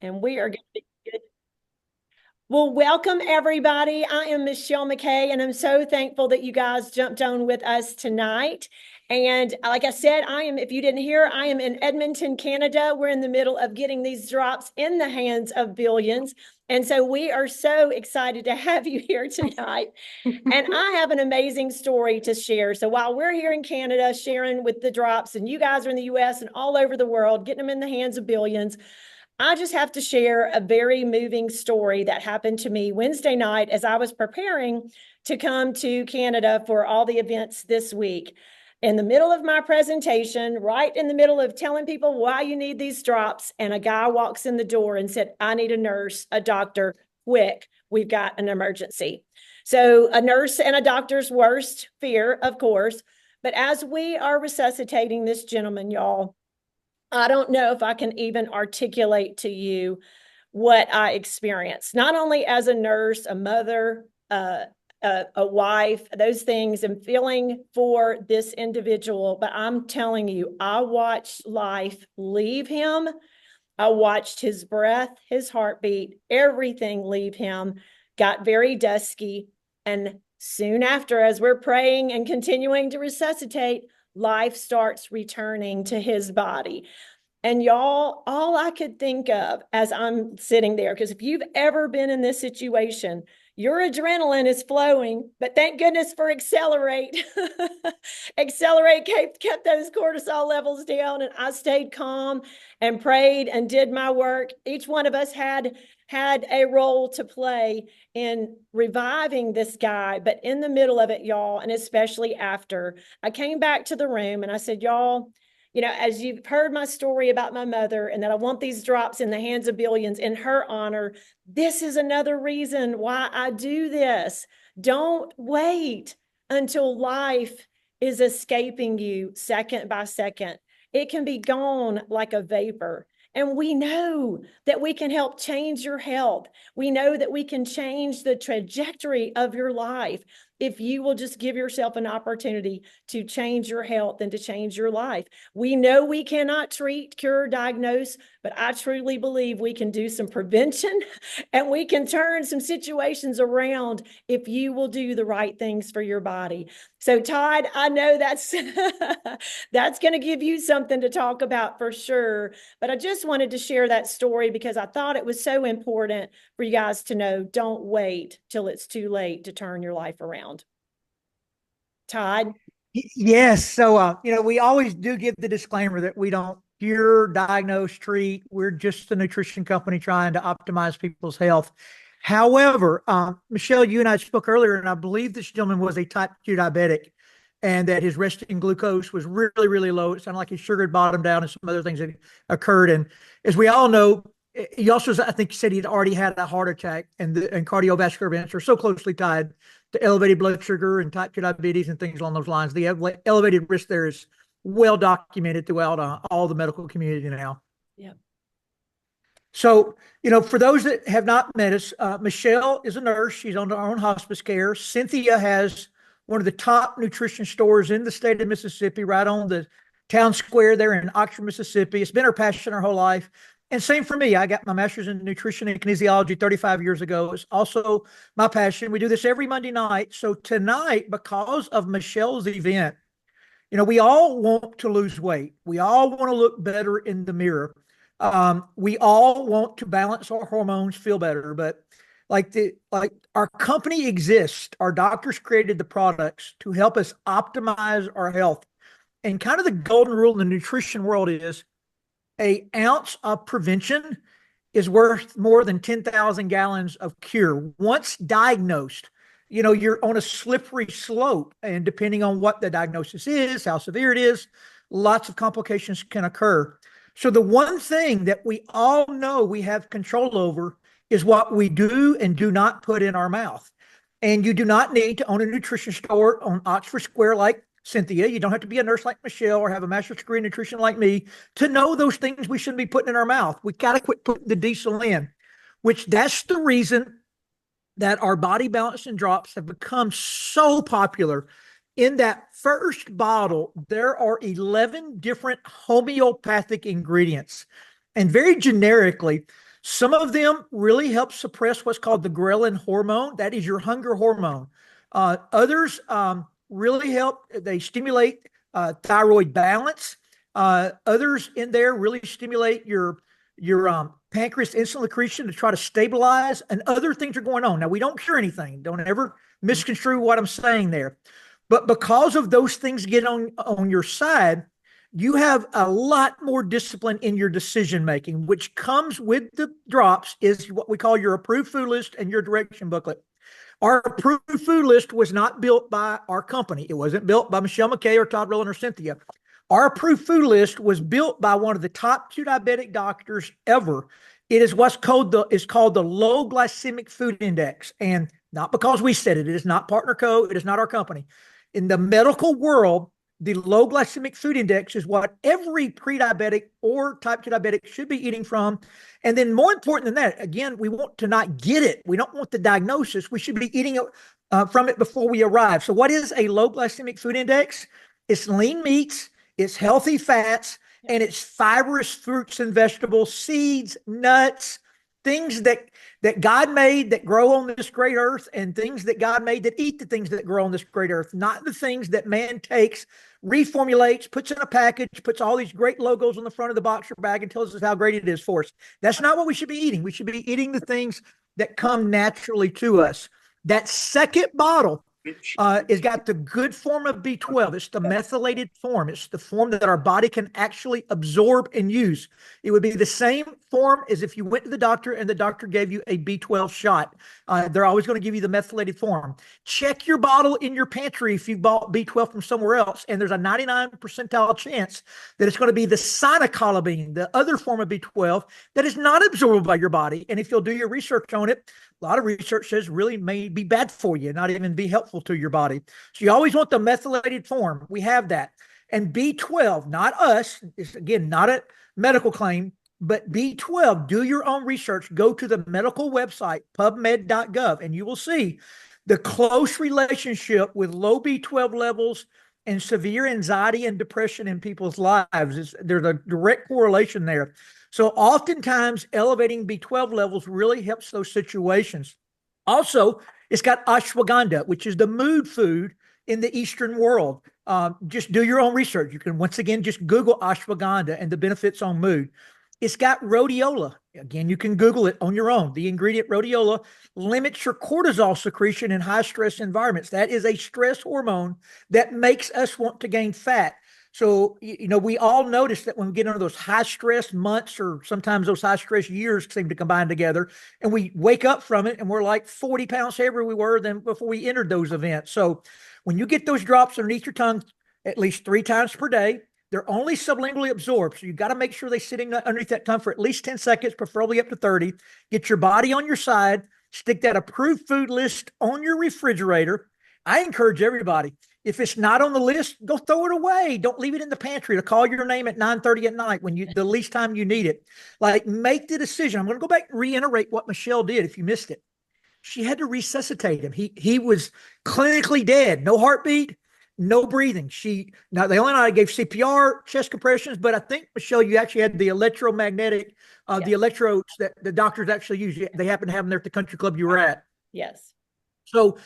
And we are going to be good. Well, welcome everybody. I am Michele McCay, and I'm so thankful that you guys jumped on with us tonight. And like I said, if you didn't hear, I am in Edmonton, Canada. We're in the middle of getting these drops in the hands of billions. And so we are so excited to have you here tonight. And I have an amazing story to share. So while we're here in Canada sharing with the drops, and you guys are in the US and all over the world, getting them in the hands of billions, I just have to share a very moving story that happened to me Wednesday night as I was preparing to come to Canada for all the events this week. In the middle of my presentation, right in the middle of telling people why you need these drops, and a guy walks in the door and said, "I need a nurse, a doctor, quick. We've got an emergency." So, a nurse and a doctor's worst fear, of course. But as we are resuscitating this gentleman, y'all, I don't know if I can even articulate to you what I experienced, not only as a nurse, a mother, a wife, those things, and feeling for this individual. But I'm telling you, I watched life leave him. I watched his breath, his heartbeat, everything leave him, got very dusky. And soon after, as we're praying and continuing to resuscitate, life starts returning to his body. And y'all, all I could think of as I'm sitting there, because if you've ever been in this situation, your adrenaline is flowing, but thank goodness for Accelerate. Accelerate kept those cortisol levels down, and I stayed calm and prayed and did my work. Each one of us had a role to play in reviving this guy, but in the middle of it, y'all, and especially after, I came back to the room and I said, "Y'all, as you've heard my story about my mother and that I want these drops in the hands of billions in her honor, this is another reason why I do this. Don't wait until life is escaping you second by second. It can be gone like a vapor." And we know that we can help change your health. We know that we can change the trajectory of your life if you will just give yourself an opportunity to change your health and to change your life. We know we cannot treat, cure, diagnose, but I truly believe we can do some prevention and we can turn some situations around if you will do the right things for your body. So, Todd, I know that's that's going to give you something to talk about for sure. But I just wanted to share that story because I thought it was so important for you guys to know. Don't wait till it's too late to turn your life around. Todd? Yes. So, we always do give the disclaimer that we don't cure, diagnose, treat. We're just a nutrition company trying to optimize people's health. However, Michele, you and I spoke earlier, and I believe this gentleman was a type 2 diabetic and that his resting glucose was really, really low. It sounded like his sugar had bottomed out and some other things that occurred. And as we all know, he also, I think, said he'd already had a heart attack, and cardiovascular events are so closely tied to elevated blood sugar and type 2 diabetes and things along those lines. The elevated risk there is well documented throughout all the medical community now. Yeah. So, for those that have not met us, Michele is a nurse. She's on her own hospice care. Cynthia has one of the top nutrition stores in the state of Mississippi, right on the town square there in Oxford, Mississippi. It's been her passion her whole life. And same for me. I got my master's in nutrition and kinesiology 35 years ago. It's also my passion. We do this every Monday night. So tonight, because of Michele's event, we all want to lose weight. We all want to look better in the mirror. We all want to balance our hormones, feel better, but like our company exists, our doctors created the products to help us optimize our health. And kind of the golden rule in the nutrition world is an ounce of prevention is worth more than 10,000 gallons of cure. Once diagnosed, you're on a slippery slope. And depending on what the diagnosis is, how severe it is, lots of complications can occur. So the one thing that we all know we have control over is what we do and do not put in our mouth. And you do not need to own a nutrition store on Oxford Square like Cynthia. You don't have to be a nurse like Michele or have a master's degree in nutrition like me to know those things we shouldn't be putting in our mouth. We got to quit putting the diesel in, which that's the reason that our body balance and drops have become so popular. In that first bottle, there are 11 different homeopathic ingredients. And very generically, Some of them really help suppress what's called the ghrelin hormone. That is your hunger hormone. Others really help. They stimulate thyroid balance. Others in there really stimulate your pancreas insulin secretion to try to stabilize, and other things are going on. Now, we don't cure anything. Don't ever misconstrue what I'm saying there. But because of those things get on your side, you have a lot more discipline in your decision making, which comes with the drops, is what we call your approved food list and your direction booklet. Our approved food list was not built by our company. It wasn't built by Michele McCay or Todd Rowland or Cynthia. Our approved food list was built by one of the top two diabetic doctors ever. It is what's called the low glycemic food index, and not because we said it. It is not partner co. It is not our company. In the medical world, the low glycemic food index is what every pre-diabetic or type 2 diabetic should be eating from. And then more important than that, again, we want to not get it. We don't want the diagnosis. We should be eating it from it before we arrive. So what is a low glycemic food index? It's lean meats, it's healthy fats, and it's fibrous fruits and vegetables, seeds, nuts, things that God made that grow on this great earth, and things that God made that eat the things that grow on this great earth, not the things that man takes, reformulates, puts in a package, puts all these great logos on the front of the box or bag and tells us how great it is for us. That's not what we should be eating. We should be eating the things that come naturally to us. That second bottle is got the good form of B12. It's the methylated form. It's the form that our body can actually absorb and use. It would be the same form as if you went to the doctor and the doctor gave you a B12 shot. They're always going to give you the methylated form. Check your bottle in your pantry if you bought B12 from somewhere else, and there's a 99 percentile chance that it's going to be the cyanocolabine, the other form of B12 that is not absorbed by your body. And if you'll do your research on it, a lot of research says really may be bad for you, not even be helpful to your body. So you always want the methylated form. We have that. And B12, not us, it's again not a medical claim, but B12, do your own research. Go to the medical website, pubmed.gov, and you will see the close relationship with low B12 levels and severe anxiety and depression in people's lives. There's a direct correlation there. So oftentimes elevating B12 levels really helps those situations. Also, it's got ashwagandha, which is the mood food in the Eastern world. Just do your own research. You can once again just Google ashwagandha and the benefits on mood. It's got rhodiola. Again, you can Google it on your own. The ingredient rhodiola limits your cortisol secretion in high stress environments. That is a stress hormone that makes us want to gain fat. So, we all notice that when we get into those high stress months, or sometimes those high stress years seem to combine together, and we wake up from it and we're like 40 pounds heavier we were than before we entered those events. So when you get those drops underneath your tongue at least 3 times per day, they're only sublingually absorbed. So you've got to make sure they're sitting underneath that tongue for at least 10 seconds, preferably up to 30. Get your body on your side, stick that approved food list on your refrigerator. I encourage everybody, if it's not on the list, go throw it away. Don't leave it in the pantry to call your name at 9:30 at night when the least time you need it. Like, make the decision. I'm going to go back and reiterate what Michele did if you missed it. She had to resuscitate him. He was clinically dead, no heartbeat, no breathing. Now the only night I gave CPR, chest compressions, but I think, Michele, you actually had the electromagnetic, the electrodes that the doctors actually use. They happen to have them there at the country club you were at. Yes. So,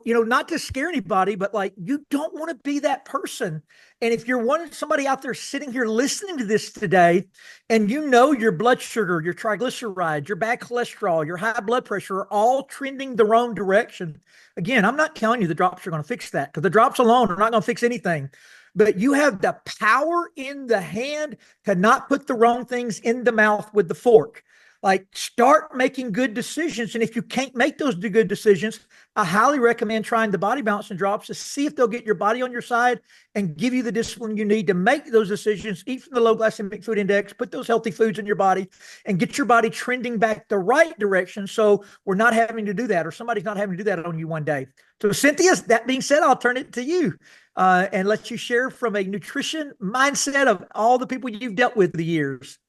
not to scare anybody, but like, you don't want to be that person. And if you're somebody out there sitting here listening to this today, and your blood sugar, your triglycerides, your bad cholesterol, your high blood pressure are all trending the wrong direction. Again, I'm not telling you the drops are going to fix that, because the drops alone are not going to fix anything. But you have the power in the hand to not put the wrong things in the mouth with the fork. Like, start making good decisions. And if you can't make those good decisions, I highly recommend trying the body balance and drops to see if they'll get your body on your side and give you the discipline you need to make those decisions. Eat from the low glycemic food index, put those healthy foods in your body, and get your body trending back the right direction, so we're not having to do that, or somebody's not having to do that on you one day. So, Cynthia, that being said, I'll turn it to you and let you share from a nutrition mindset of all the people you've dealt with the years.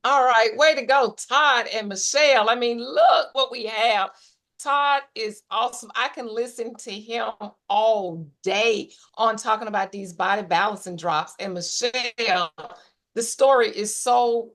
All right, way to go, Todd and Michele. I mean, look what we have. Todd is awesome. I can listen to him all day on talking about these body balancing drops. And Michele, the story is so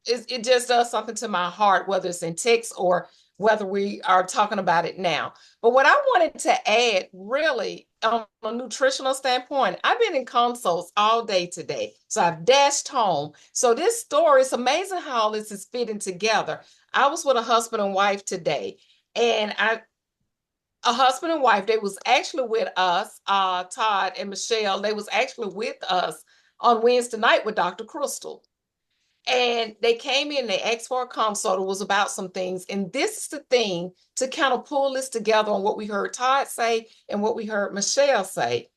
it just does something to my heart, whether it's in text or whether we are talking about it now. But what I wanted to add, really, on a nutritional standpoint, I've been in consults all day today. So I've dashed home. So this story, it's amazing how all this is fitting together. I was with a husband and wife today, and a husband and wife, they was actually with us, Todd and Michele, they was actually with us on Wednesday night with Dr. Crystal. And they came in, they asked for a consult. It was about some things. And this is the thing to kind of pull this together on what we heard Todd say and what we heard Michele say.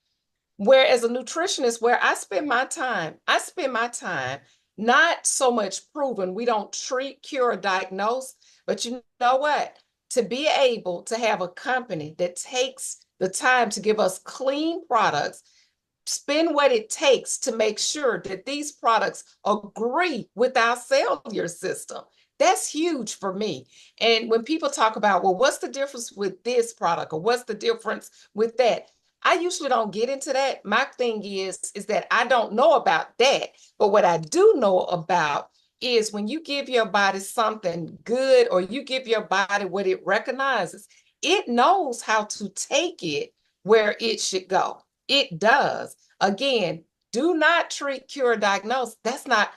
Where as a nutritionist, where I spend my time not so much proving we don't treat, cure, or diagnose, but you know what? To be able to have a company that takes the time to give us clean products, spend what it takes to make sure that these products agree with our cellular system. That's huge for me. And when people talk about, well, what's the difference with this product or what's the difference with that? I usually don't get into that. My thing is that I don't know about that. But what I do know about is when you give your body something good or you give your body what it recognizes, it knows how to take it where it should go. It does. Again, do not treat, cure, diagnose. That's not,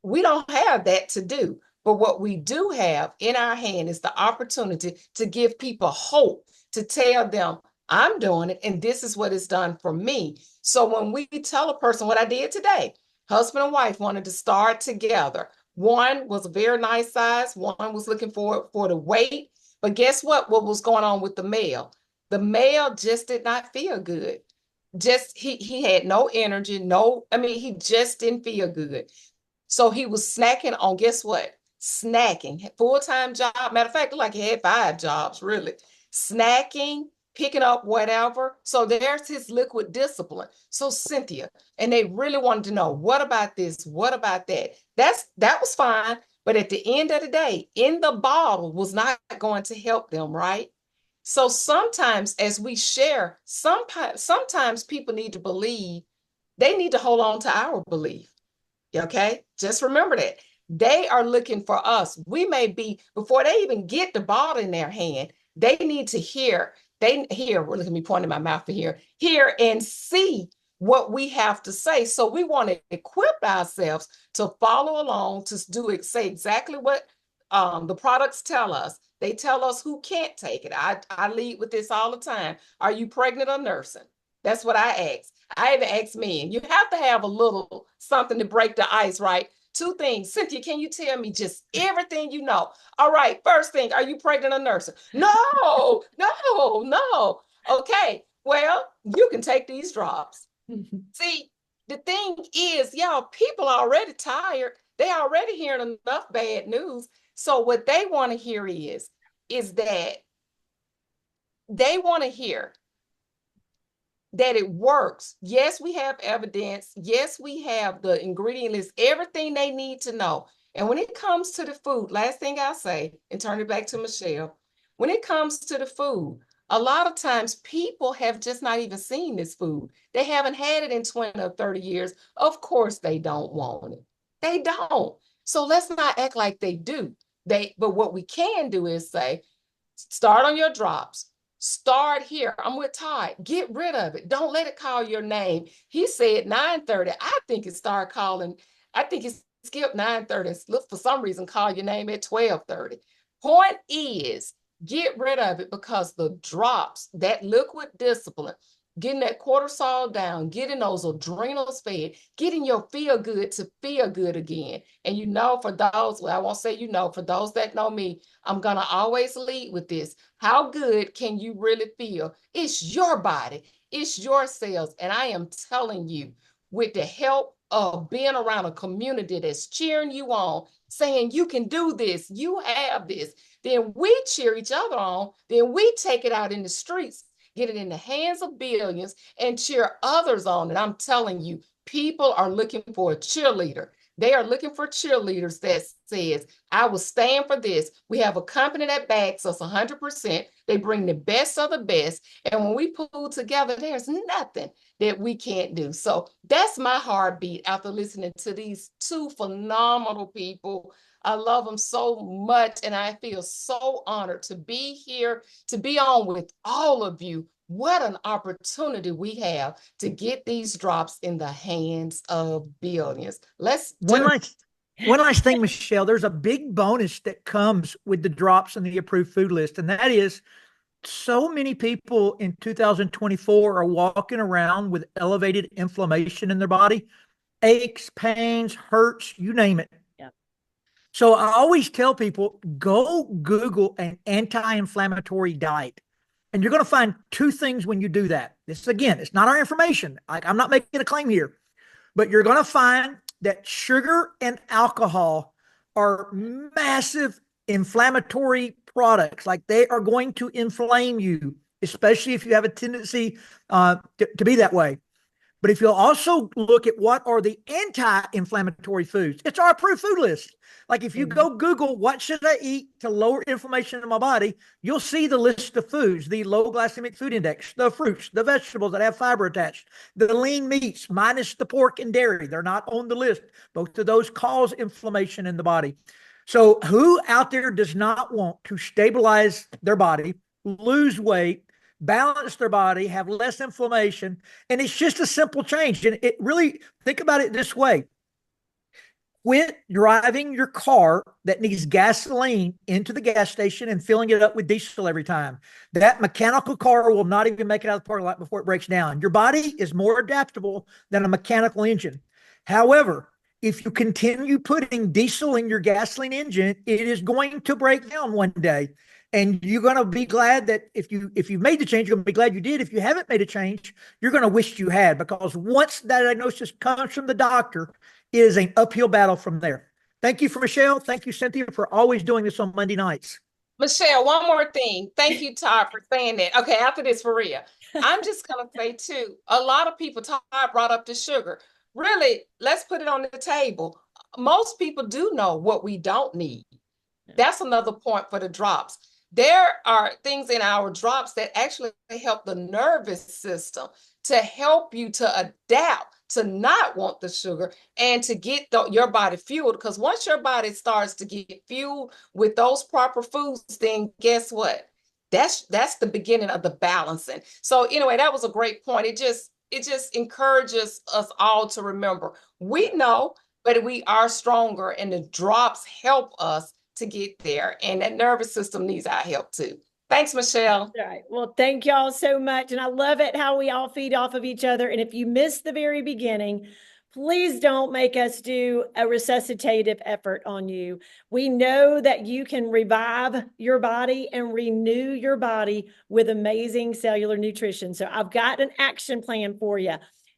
we don't have that to do. But what we do have in our hand is the opportunity to give people hope, to tell them, I'm doing it, and this is what it's done for me. So when we tell a person what I did today, husband and wife wanted to start together. One was a very nice size, one was looking for the weight. But guess what? What was going on with the male? The male just did not feel good. Just he had no energy, he just didn't feel good. So he was snacking on, guess what? Snacking, full-time job. Matter of fact, like he had 5 jobs, really. Snacking, picking up whatever. So there's his liquid discipline. So Cynthia, and they really wanted to know, what about this? What about that? That was fine. But at the end of the day, in the bottle was not going to help them, right? So sometimes as we share, sometimes people need to believe, they need to hold on to our belief. Okay, just remember that they are looking for us. We may be, before they even get the ball in their hand, they need to hear, look at me pointing my mouth to hear and see what we have to say. So we want to equip ourselves to follow along, to say exactly what the products tell us. They tell us who can't take it. I lead with this all the time. Are you pregnant or nursing? That's what I ask. I even ask men. You have to have a little something to break the ice, right? 2 things. Cynthia, can you tell me just everything you know? All right, first thing, are you pregnant or nursing? No, no, no. Okay, well, you can take these drops. See, the thing is, y'all, people are already tired. They already hearing enough bad news. So what they want to hear is that they want to hear that it works. Yes, we have evidence. Yes, we have the ingredient list, everything they need to know. And when it comes to the food, last thing I'll say, and turn it back to Michele, when it comes to the food, a lot of times people have just not even seen this food. They haven't had it in 20 or 30 years. Of course, they don't want it. They don't. So let's not act like they do. But what we can do is say, start on your drops. Start here. I'm with Todd. Get rid of it. Don't let it call your name. He said 9:30. I think it started calling. I think it skipped 9:30. Look, for some reason, call your name at 12:30. Point is, get rid of it because the drops, that liquid discipline, getting that cortisol down, getting those adrenals fed, getting your feel good to feel good again. And you know, for those, well, I won't say you know, for those that know me, I'm going to always lead with this. How good can you really feel? It's your body, it's your cells. And I am telling you, with the help of being around a community that's cheering you on, saying you can do this, you have this, then we cheer each other on, then we take it out in the streets, get it in the hands of billions, and cheer others on. And I'm telling you, people are looking for a cheerleader. They are looking for cheerleaders that says, I will stand for this. We have a company that backs us 100%. They bring the best of the best. And when we pull together, there's nothing that we can't do. So that's my heartbeat after listening to these two phenomenal people. I love them so much, and I feel so honored to be here, to be on with all of you. What an opportunity we have to get these drops in the hands of billions. Let's One do. last one last thing, Michele. There's a big bonus that comes with the drops in the approved food list, and that is so many people in 2024 are walking around with elevated inflammation in their body, aches, pains, hurts, you name it. Yeah. So I always tell people, go Google an anti-inflammatory diet. And you're going to find two things when you do that. This, again, it's not our information. I'm not making a claim here, but you're going to find that sugar and alcohol are massive inflammatory products. Like, they are going to inflame you, especially if you have a tendency to be that way. But if you'll also look at what are the anti-inflammatory foods, it's our approved food list. Like, if you go Google, what should I eat to lower inflammation in my body, you'll see the list of foods, the low glycemic food index, the fruits, the vegetables that have fiber attached, the lean meats minus the pork and dairy. They're not on the list. Both of those cause inflammation in the body. So who out there does not want to stabilize their body, lose weight, balance their body, have less inflammation? And it's just a simple change. And it really, think about it this way: quit driving your car that needs gasoline into the gas station and filling it up with diesel every time. That mechanical car will not even make it out of the parking lot before it breaks down. Your body is more adaptable than a mechanical engine. However, if you continue putting diesel in your gasoline engine, it is going to break down one day. And you're going to be glad that if you've made the change, you're going to be glad you did. If you haven't made a change, you're going to wish you had, because once that diagnosis comes from the doctor, it is an uphill battle from there. Thank you for Michele. Thank you, Cynthia, for always doing this on Monday nights. Michele, one more thing. Thank you, Todd, for saying that. Okay, after this, for real. I'm just going to say, too, a lot of people, Todd brought up the sugar. Really, let's put it on the table. Most people do know what we don't need. That's another point for the drops. There are things in our drops that actually help the nervous system, to help you to adapt, to not want the sugar, and to get your body fueled. Because once your body starts to get fueled with those proper foods, then guess what? That's the beginning of the balancing. So anyway, that was a great point. It just encourages us all to remember, we know, but we are stronger, and the drops help us to get there. And that nervous system needs our help too. Thanks, Michele. All right. Well, thank y'all so much. And I love it how we all feed off of each other. And if you missed the very beginning, please don't make us do a resuscitative effort on you. We know that you can revive your body and renew your body with amazing cellular nutrition. So I've got an action plan for you.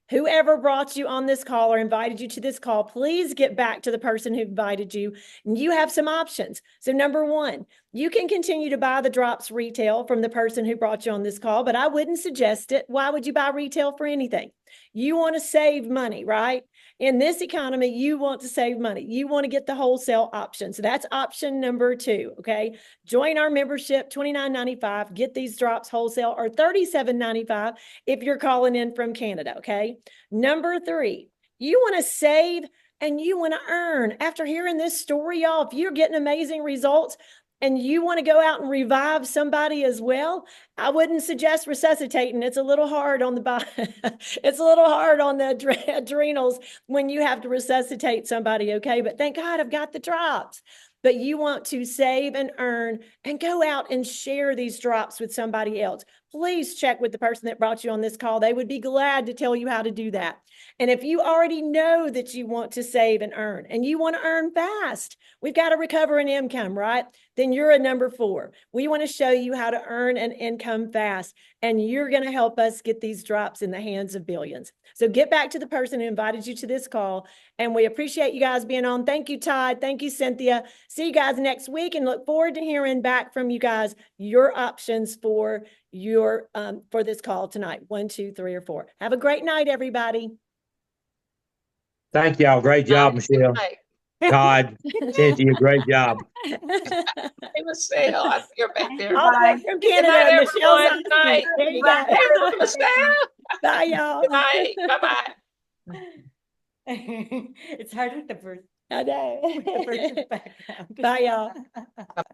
Whoever brought you on this call or invited you to this call, please get back to the person who invited you. And you have some options. So number one, you can continue to buy the drops retail from the person who brought you on this call, but I wouldn't suggest it. Why would you buy retail for anything? You want to save money, right? In this economy, you want to save money. You want to get the wholesale option. So that's option number two, okay? Join our membership, $29.95. Get these drops wholesale, or $37.95 if you're calling in from Canada, okay? Number three, you want to save and you want to earn. After hearing this story, y'all, if you're getting amazing results and you want to go out and revive somebody as well, I wouldn't suggest resuscitating. It's a little hard on the body. It's a little hard on the adrenals when you have to resuscitate somebody, okay? But thank God I've got the drops. But you want to save and earn and go out and share these drops with somebody else. Please check with the person that brought you on this call. They would be glad to tell you how to do that. And if you already know that you want to save and earn, and you want to earn fast, we've got to recover an income, right? Then you're a number four. We want to show you how to earn an income fast, and you're going to help us get these drops in the hands of billions. So get back to the person who invited you to this call, and we appreciate you guys being on. Thank you, Todd. Thank you, Cynthia. See you guys next week, and look forward to hearing back from you guys, your options for for this call tonight. 1, 2, 3, or 4. Have a great night, everybody. Thank y'all. Great job, Michelle. Night. Todd, Cynthia, great job. Hey, Michelle, I see her back there. All the way Bye. from Good Canada, night, Michelle's everyone. Good night. There you go. Hey, Michelle. Bye, y'all. Good night. Bye-bye. It's hard with the first, I know. with the first background. Bye, y'all.